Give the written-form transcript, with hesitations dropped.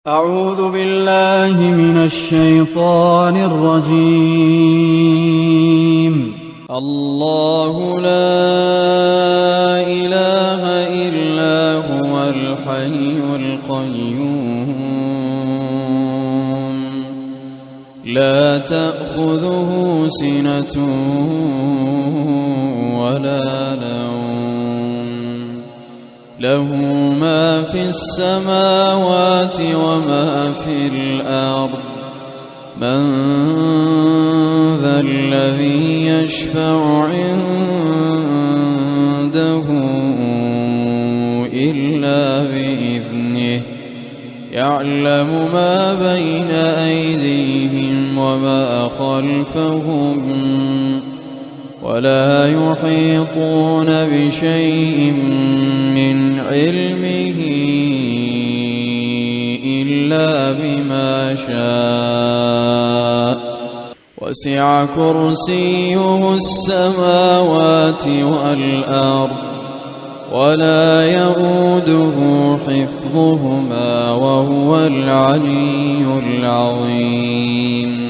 أعوذ بالله من الشيطان الرجيم. الله لا إله إلا هو الحي القيوم لا تأخذه سنة ولا نوم له ما في السماوات وما في الأرض من ذا الذي يشفع عنده إلا بإذنه يعلم ما بين أيديهم وما خلفهم ولا يحيطون بشيء من علمه إلا بما شاء وسع كرسيه السماوات والأرض ولا يؤوده حفظهما وهو العلي العظيم.